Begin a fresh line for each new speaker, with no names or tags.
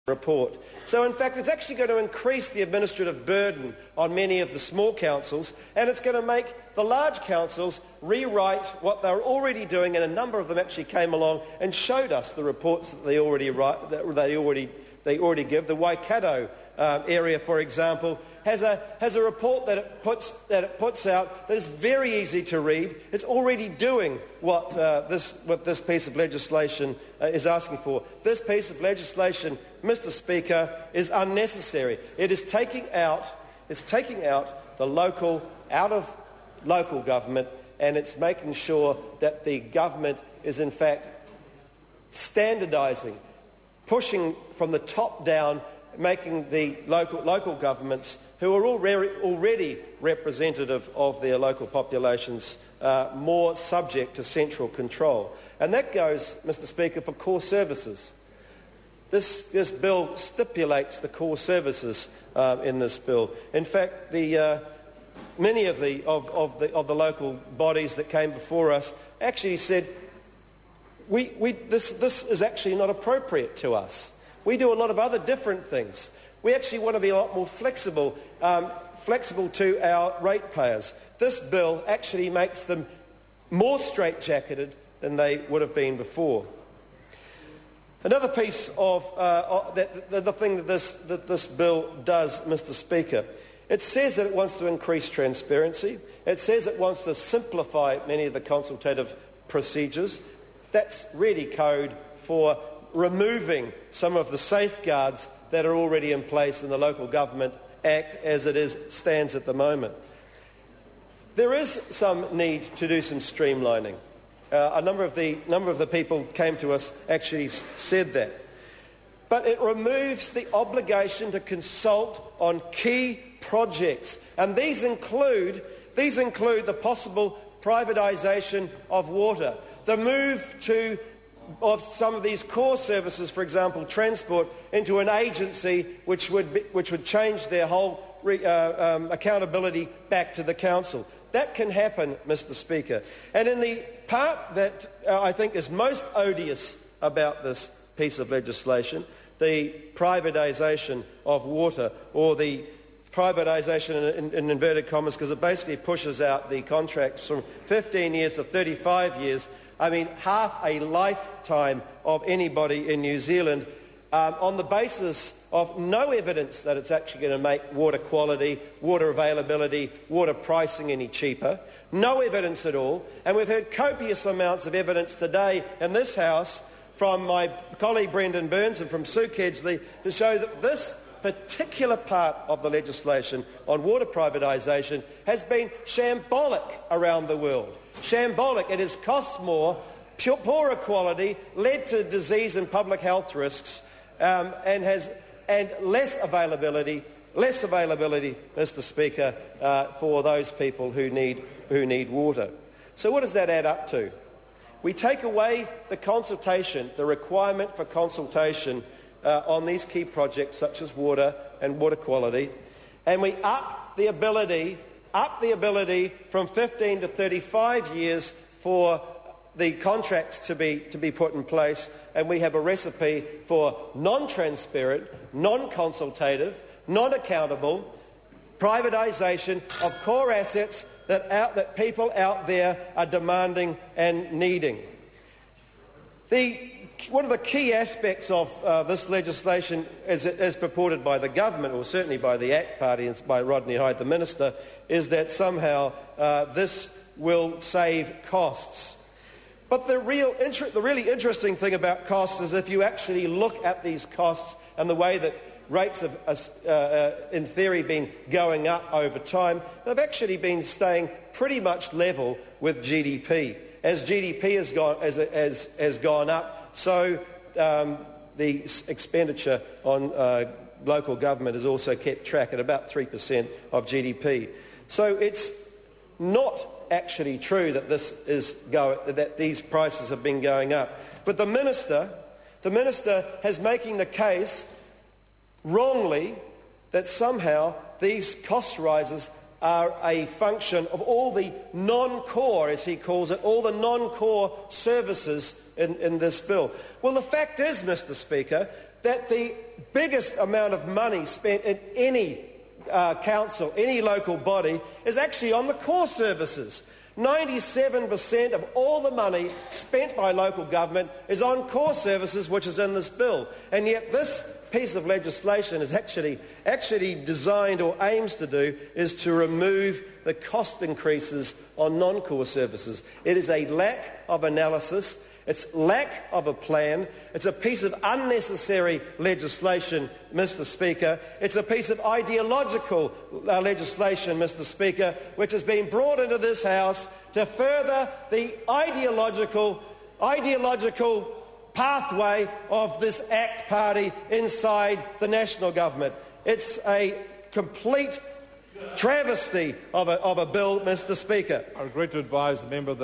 report. So in fact it's actually going to increase the administrative burden on many of the small councils, and it's going to make the large councils rewrite what they're already doing, and a number of them actually came along and showed us the reports that they already give. The Waikato area, for example, has a report that it puts out that is very easy to read. It's already doing what this piece of legislation is asking for. This piece of legislation, Mr. Speaker, is unnecessary. It is taking out the local out of local government, and it's making sure that the government is in fact standardising, pushing from the top down, making the local governments, who are already representative of their local populations, more subject to central control. And that goes, Mr. Speaker, for core services. This bill stipulates the core services in this bill. In fact, many of the local bodies that came before us actually said, this is actually not appropriate to us. We do a lot of other different things. We actually want to be a lot more flexible to our ratepayers. This bill actually makes them more straitjacketed than they would have been before. Another piece of the thing that this bill does, Mr. Speaker, it says that it wants to increase transparency. It says it wants to simplify many of the consultative procedures. That's really code for removing some of the safeguards that are already in place in the Local Government Act as it stands at the moment. There is some need to do some streamlining. A number of the people came to us actually said that. But it removes the obligation to consult on key projects, and these include the possible privatisation of water, the move of some of these core services, for example, transport, into an agency which would change their whole accountability back to the council. That can happen, Mr. Speaker. And in the part that I think is most odious about this piece of legislation, the privatisation of water, or the privatisation in inverted commas, because it basically pushes out the contracts from 15 years to 35 years, I mean, half a lifetime of anybody in New Zealand, on the basis of no evidence that it's actually going to make water quality, water availability, water pricing any cheaper. No evidence at all. And we've heard copious amounts of evidence today in this House from my colleague Brendan Burns and from Sue Kedgley to show that this particular part of the legislation on water privatisation has been shambolic around the world. Shambolic. It has cost more, poorer quality, led to disease and public health risks, and less availability, Mr. Speaker, for those people who need water. So what does that add up to? We take away the consultation, the requirement for consultation on these key projects such as water and water quality, and we up the ability from 15 to 35 years for the contracts to be put in place, and we have a recipe for non-transparent, non-consultative, non-accountable privatisation of core assets that people out there are demanding and needing. One of the key aspects of this legislation, as purported by the government, or certainly by the ACT Party and by Rodney Hyde, the Minister, is that somehow this will save costs. But the really interesting thing about costs is if you actually look at these costs and the way that rates have, in theory, been going up over time, they've actually been staying pretty much level with GDP. As GDP has gone up, so the expenditure on local government has also kept track at about 3% of GDP. So it's not actually true that that these prices have been going up. But the minister has making the case wrongly that somehow these cost rises are a function of all the non-core, as he calls it, all the non-core services in this bill. Well, the fact is, Mr. Speaker, that the biggest amount of money spent in any council, any local body, is actually on the core services. 97% of all the money spent by local government is on core services, which is in this bill. And yet this piece of legislation is actually designed, or aims to do, is to remove the cost increases on non-core services. It is a lack of analysis. It's lack of a plan. It's a piece of unnecessary legislation, Mr. Speaker. It's a piece of ideological legislation, Mr. Speaker, which has been brought into this House to further the ideological pathway of this ACT party inside the national government. It's a complete travesty of a bill, Mr. Speaker.
I regret to advise the member that